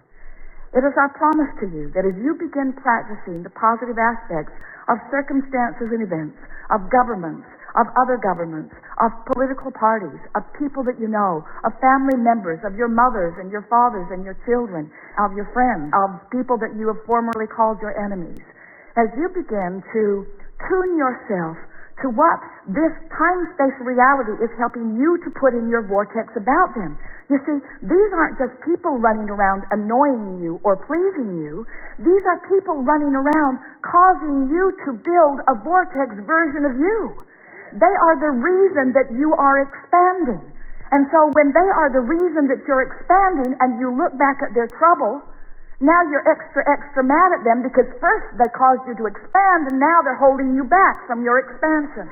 It is our promise to you that as you begin practicing the positive aspects of circumstances and events, of governments, of other governments, of political parties, of people that you know, of family members, of your mothers and your fathers and your children, of your friends, of people that you have formerly called your enemies, as you begin to tune yourself to what this time-space reality is helping you to put in your vortex about them. You see, these aren't just people running around annoying you or pleasing you. These are people running around causing you to build a vortex version of you. They are the reason that you are expanding. And so when they are the reason that you're expanding and you look back at their trouble, now you're extra mad at them because first they caused you to expand and now they're holding you back from your expansion.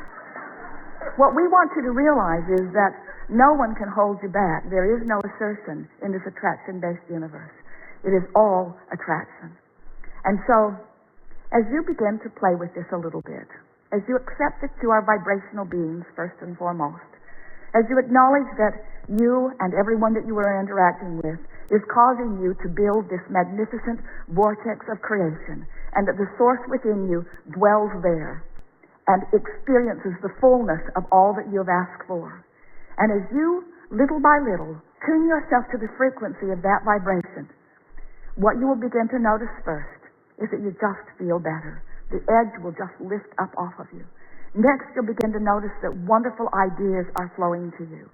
What we want you to realize is that no one can hold you back. There is no assertion in this attraction-based universe. It is all attraction. And so, as you begin to play with this a little bit, as you accept that you are vibrational beings first and foremost, As you acknowledge that you and everyone that you are interacting with is causing you to build this magnificent vortex of creation, and that the source within you dwells there and experiences the fullness of all that you have asked for. And as you, little by little, tune yourself to the frequency of that vibration, what you will begin to notice first is that you just feel better. The edge will just lift up off of you. Next, you'll begin to notice that wonderful ideas are flowing to you.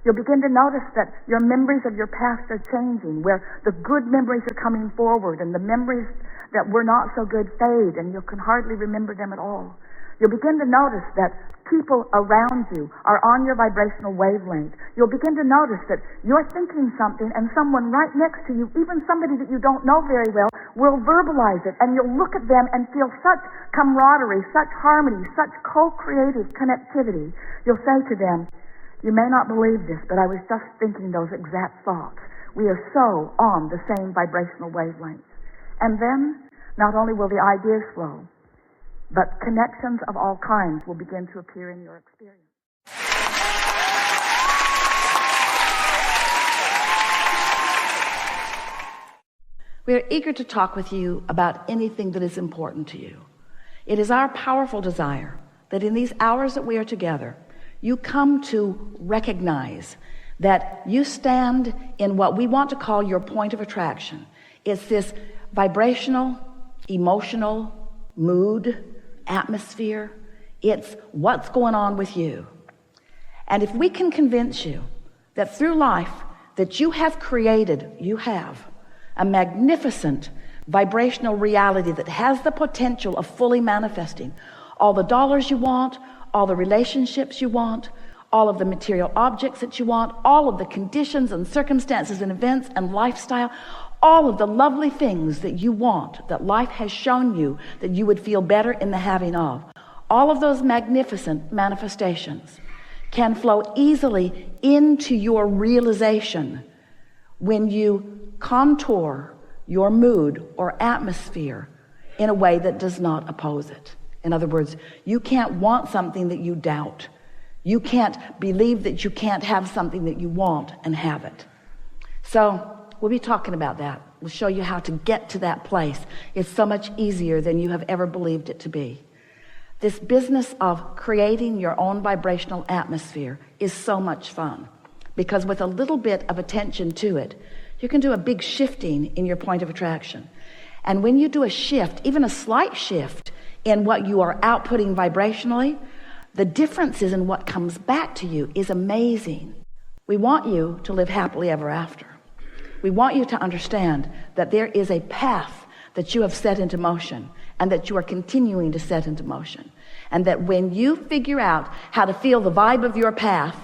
You'll begin to notice that your memories of your past are changing, where the good memories are coming forward and the memories that were not so good fade, and you can hardly remember them at all. You'll begin to notice that people around you are on your vibrational wavelength. You'll begin to notice that you're thinking something and someone right next to you, even somebody that you don't know very well, will verbalize it, and you'll look at them and feel such camaraderie, such harmony, such co-creative connectivity. You'll say to them, "You may not believe this, but I was just thinking those exact thoughts." We are so on the same vibrational wavelength. And then, not only will the ideas flow, but connections of all kinds will begin to appear in your experience. We are eager to talk with you about anything that is important to you. It is our powerful desire that in these hours that we are together, you come to recognize that you stand in what we want to call your point of attraction. It's this vibrational, emotional, mood, atmosphere. It's what's going on with you. And if we can convince you that through life that you have a magnificent vibrational reality that has the potential of fully manifesting all the dollars you want, all the relationships you want, all of the material objects that you want, all of the conditions and circumstances and events and lifestyle, all of the lovely things that you want, that life has shown you that you would feel better in the having of. All of those magnificent manifestations can flow easily into your realization when you contour your mood or atmosphere in a way that does not oppose it. In other words, you can't want something that you doubt. You can't believe that you can't have something that you want and have it. So we'll be talking about that. We'll show you how to get to that place. It's so much easier than you have ever believed it to be. This business of creating your own vibrational atmosphere is so much fun, because with a little bit of attention to it, you can do a big shifting in your point of attraction. And when you do a shift, even a slight shift in what you are outputting vibrationally, the differences in what comes back to you is amazing. We want you to live happily ever after. We want you to understand that there is a path that you have set into motion and that you are continuing to set into motion. And that when you figure out how to feel the vibe of your path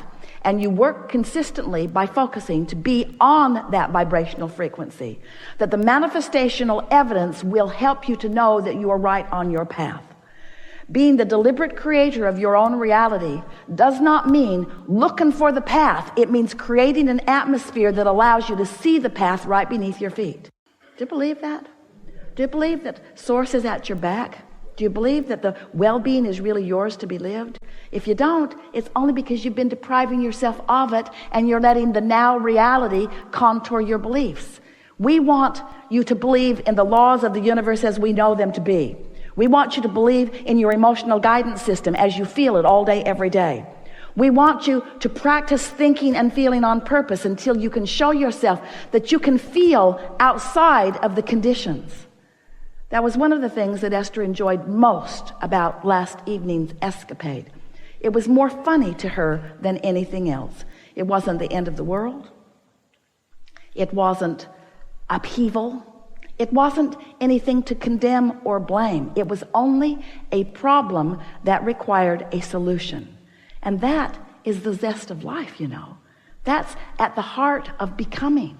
and you work consistently by focusing to be on that vibrational frequency, that the manifestational evidence will help you to know that you are right on your path. Being the deliberate creator of your own reality does not mean looking for the path. It means creating an atmosphere that allows you to see the path right beneath your feet. Do you believe that? Do you believe that Source is at your back? Do you believe that the well-being is really yours to be lived? If you don't, it's only because you've been depriving yourself of it and you're letting the now reality contour your beliefs. We want you to believe in the laws of the universe as we know them to be. We want you to believe in your emotional guidance system as you feel it all day, every day. We want you to practice thinking and feeling on purpose until you can show yourself that you can feel outside of the conditions. That was one of the things that Esther enjoyed most about last evening's escapade. It was more funny to her than anything else. It wasn't the end of the world. It wasn't upheaval. It wasn't anything to condemn or blame. It was only a problem that required a solution. And that is the zest of life, you know. That's at the heart of becoming.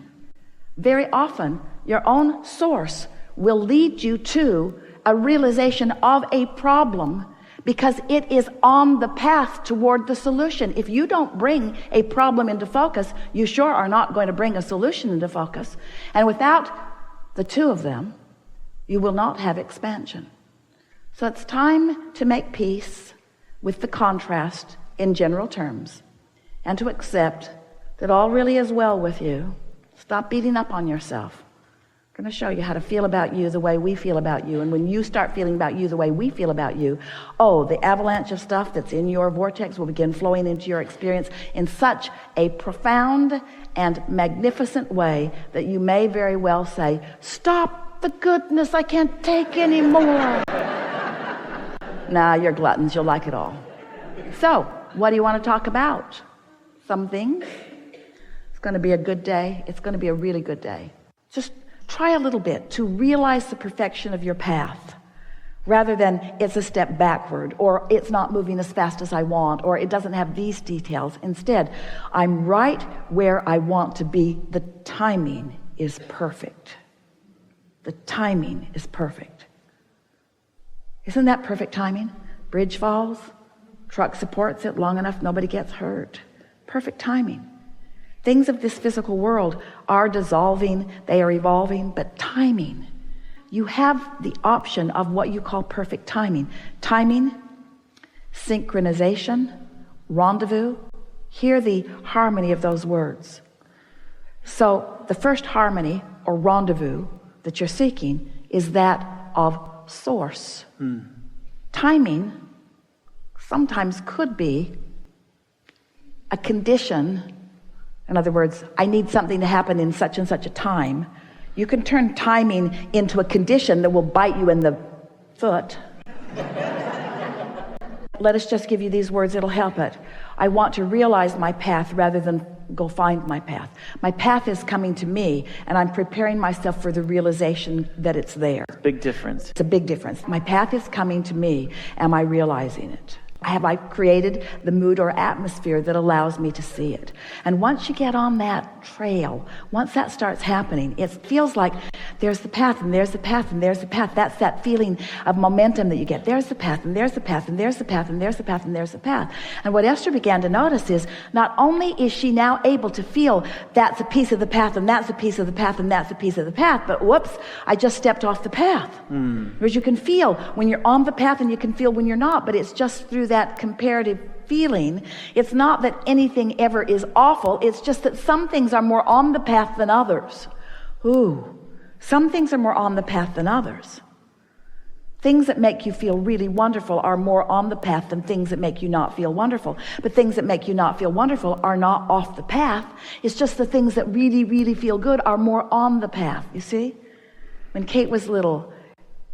Very often, your own source will lead you to a realization of a problem because it is on the path toward the solution. If you don't bring a problem into focus, you sure are not going to bring a solution into focus. And without the two of them, you will not have expansion. So it's time to make peace with the contrast in general terms. and to accept that all really is well with you. Stop beating up on yourself. I'm going to show you how to feel about you the way we feel about you. And when you start feeling about you the way we feel about you, the avalanche of stuff that's in your vortex will begin flowing into your experience in such a profound and magnificent way that you may very well say, "Stop the goodness, I can't take any more." Nah, you're gluttons, you'll like it all. So, what do you want to talk about? Some things. It's going to be a good day. It's going to be a really good day. Just try a little bit to realize the perfection of your path, rather than it's a step backward, or it's not moving as fast as I want, or it doesn't have these details. Instead, I'm right where I want to be. The timing is perfect. The timing is perfect. Isn't that perfect timing? Bridge falls, truck supports it long enough, nobody gets hurt. Perfect timing. Things of this physical world are dissolving, they are evolving, but timing. You have the option of what you call perfect timing. Timing, synchronization, rendezvous. Hear the harmony of those words. So the first harmony or rendezvous that you're seeking is that of source. Timing sometimes could be a condition. In other words, I need something to happen in such and such a time. You can turn timing into a condition that will bite you in the foot. Let us just give you these words, it'll help it. I want to realize my path rather than go find my path. My path is coming to me, and I'm preparing myself for the realization that it's there. Big difference. It's a big difference. My path is coming to me. Am I realizing it? Have I created the mood or atmosphere that allows me to see it? And once you get on that trail, once that starts happening, it feels like there's the path, and there's the path, and there's the path. That's that feeling of momentum that you get. There's the path, and there's the path, and there's the path, and there's the path, and there's the path. And what Esther began to notice is not only is she now able to feel that's a piece of the path, and that's a piece of the path, and that's a piece of the path, but whoops, I just stepped off the path. Because you can feel when you're on the path, and you can feel when you're not, but it's just through that comparative feeling. It's not that anything ever is awful, it's just that some things are more on the path than others. Some things are more on the path than others. Things that make you feel really wonderful are more on the path than things that make you not feel wonderful. But things that make you not feel wonderful are not off the path. It's just the things that really, really feel good are more on the path, you see? When Kate was little,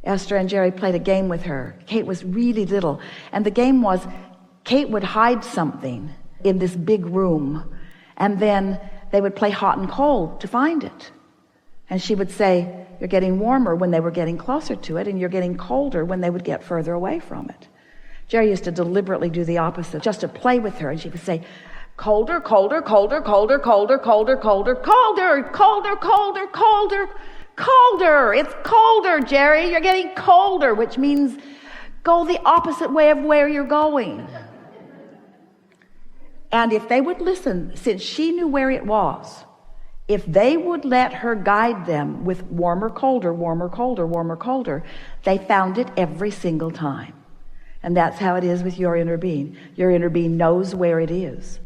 Esther and Jerry played a game with her. Kate was really little. And the game was, Kate would hide something in this big room, and then they would play hot and cold to find it. And she would say, you're getting warmer when they were getting closer to it, and you're getting colder when they would get further away from it. Jerry used to deliberately do the opposite, just to play with her, and she would say, colder, colder, colder, colder, colder, colder, colder, colder, colder, colder, colder, colder. It's colder, Jerry. You're getting colder, which means go the opposite way of where you're going. And if they would listen, since she knew where it was, if they would let her guide them with warmer, colder, warmer, colder, warmer, colder, they found it every single time. And that's how it is with your inner being. Your inner being knows where it is.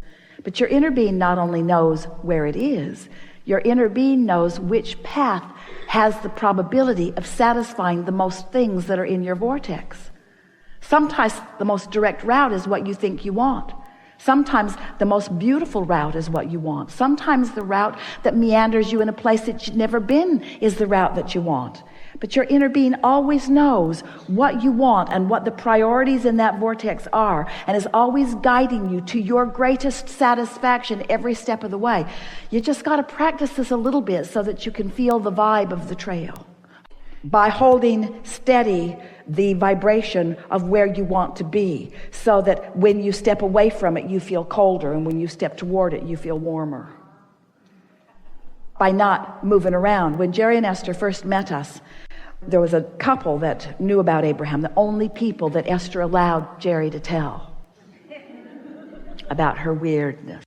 But your inner being not only knows where it is, your inner being knows which path has the probability of satisfying the most things that are in your vortex. Sometimes the most direct route is what you think you want. Sometimes the most beautiful route is what you want. Sometimes the route that meanders you in a place that you've never been is the route that you want. But your inner being always knows what you want and what the priorities in that vortex are, and is always guiding you to your greatest satisfaction every step of the way. You just got to practice this a little bit so that you can feel the vibe of the trail. By holding steady the vibration of where you want to be, so that when you step away from it, you feel colder, and when you step toward it, you feel warmer. By not moving around. When Jerry and Esther first met us, there was a couple that knew about Abraham, the only people that Esther allowed Jerry to tell about her weirdness.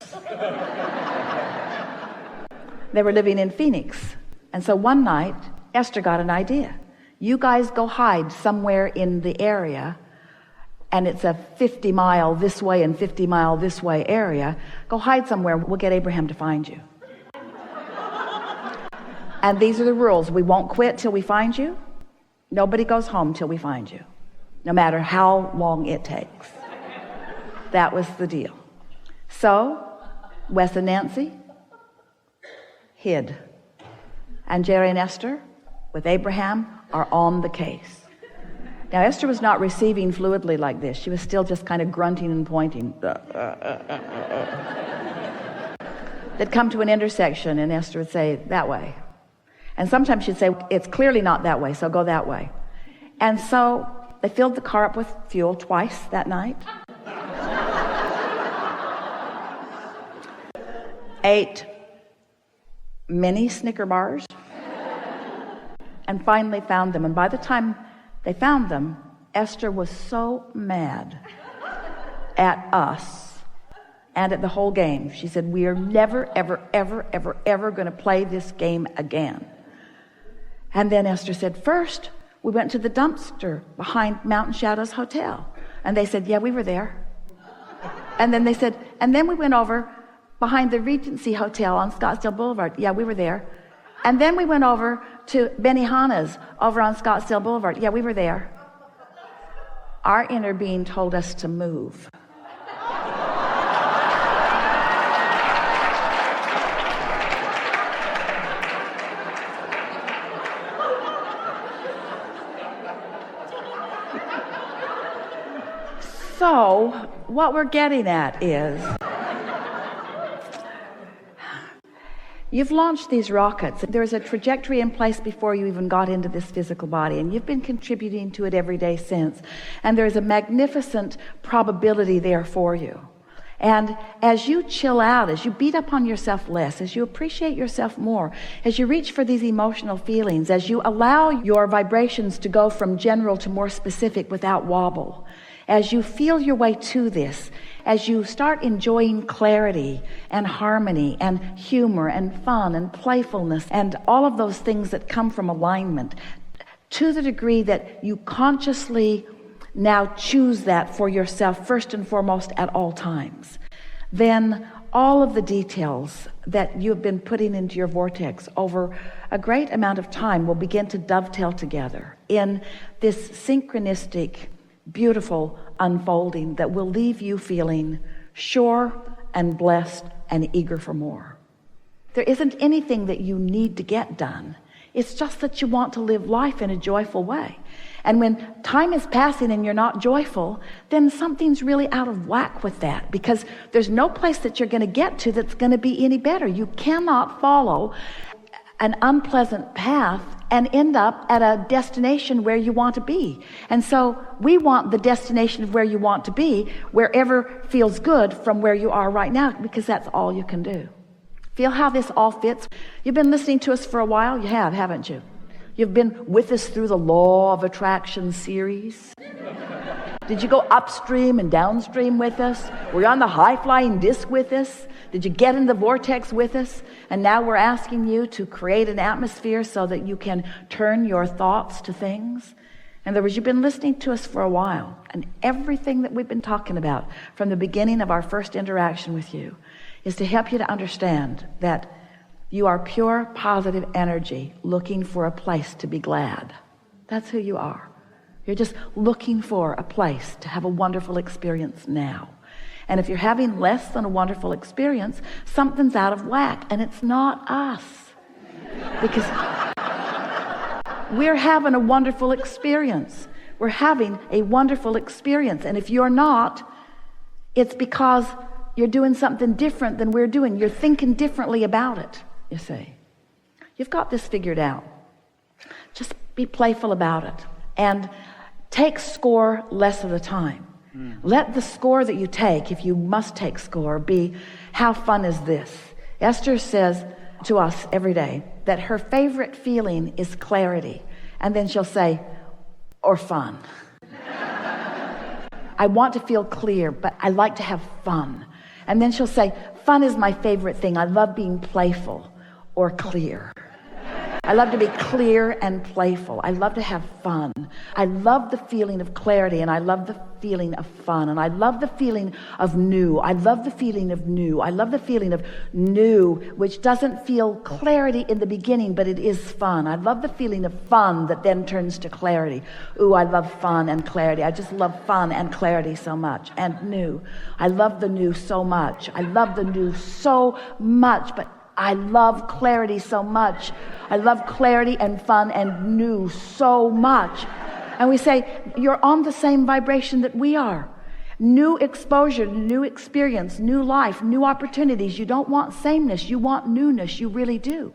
They were living in Phoenix, and so one night Esther got an idea. You guys go hide somewhere in the area and it's a 50-mile this way and 50-mile this way area, go hide somewhere. We'll get Abraham to find you. And these are the rules. We won't quit till we find you. Nobody goes home till we find you, no matter how long it takes. That was the deal. So Wes and Nancy hid, and Jerry and Esther with Abraham are on the case. Now, Esther was not receiving fluidly like this. She was still just kind of grunting and pointing. They'd come to an intersection, and Esther would say, that way. And sometimes she'd say, it's clearly not that way, so go that way. And so they filled the car up with fuel twice that night. Ate many Snicker bars. And finally found them. And by the time they found them, Esther was so mad at us and at the whole game. She said, we are never, ever, ever, ever, ever going to play this game again. And then Esther said, first, we went to the dumpster behind Mountain Shadows Hotel. And they said, yeah, we were there. And then they said, and then we went over behind the Regency Hotel on Scottsdale Boulevard. Yeah, we were there. And then we went over to Benihana's over on Scottsdale Boulevard. Yeah, we were there. Our inner being told us to move. So, what we're getting at is, you've launched these rockets. There's a trajectory in place before you even got into this physical body, and you've been contributing to it every day since. And there's a magnificent probability there for you. And as you chill out, as you beat up on yourself less, as you appreciate yourself more, as you reach for these emotional feelings, as you allow your vibrations to go from general to more specific without wobble, as you feel your way to this, as you start enjoying clarity and harmony and humor and fun and playfulness and all of those things that come from alignment, to the degree that you consciously now choose that for yourself first and foremost at all times, then all of the details that you've been putting into your vortex over a great amount of time will begin to dovetail together in this synchronistic, beautiful unfolding that will leave you feeling sure and blessed and eager for more. There isn't anything that you need to get done. It's just that you want to live life in a joyful way. And when time is passing and you're not joyful, then something's really out of whack with that, because there's no place that you're going to get to that's going to be any better. You cannot follow an unpleasant path and end up at a destination where you want to be. And so we want the destination of where you want to be, wherever feels good from where you are right now, because that's all you can do. Feel how this all fits? You've been listening to us for a while. You have, haven't you? You've been with us through the Law of Attraction series. Did you go upstream and downstream with us? Were you on the high-flying disc with us? Did you get in the vortex with us? And now we're asking you to create an atmosphere so that you can turn your thoughts to things. In other words, you've been listening to us for a while, and everything that we've been talking about from the beginning of our first interaction with you is to help you to understand that you are pure, positive energy looking for a place to be glad. That's who you are. You're just looking for a place to have a wonderful experience now. And if you're having less than a wonderful experience, something's out of whack, and it's not us. Because we're having a wonderful experience. We're having a wonderful experience. And if you're not, it's because you're doing something different than we're doing. You're thinking differently about it, you see. You've got this figured out. Just be playful about it. And take score less of the time. Let the score that you take, if you must take score, be, how fun is this? Esther says to us every day that her favorite feeling is clarity. And then she'll say, or fun. I want to feel clear, but I like to have fun. And then she'll say, fun is my favorite thing. I love being playful or clear. I love to be clear and playful. I love to have fun. I love the feeling of clarity, and I love the feeling of fun, and I love the feeling of new. I love the feeling of new. I love the feeling of new, which doesn't feel clarity in the beginning, but it is fun. I love the feeling of fun that then turns to clarity. Ooh, I love fun and clarity. I just love fun and clarity so much. And new. I love the new so much. I love the new so much, but I love clarity so much. I love clarity and fun and new so much. And we say, you're on the same vibration that we are. New exposure, new experience, new life, new opportunities. You don't want sameness. You want newness. You really do.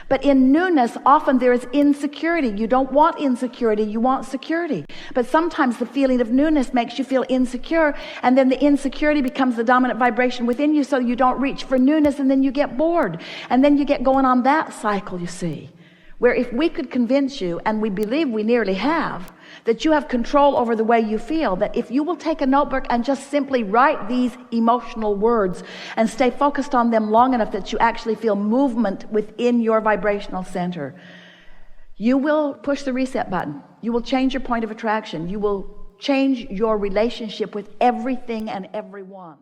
But in newness, often there is insecurity. You don't want insecurity. You want security. But sometimes the feeling of newness makes you feel insecure, and then the insecurity becomes the dominant vibration within you, so you don't reach for newness, and then you get bored. And then you get going on that cycle, you see, where if we could convince you, and we believe we nearly have, that you have control over the way you feel, that if you will take a notebook and just simply write these emotional words and stay focused on them long enough that you actually feel movement within your vibrational center, you will push the reset button. You will change your point of attraction. You will change your relationship with everything and everyone.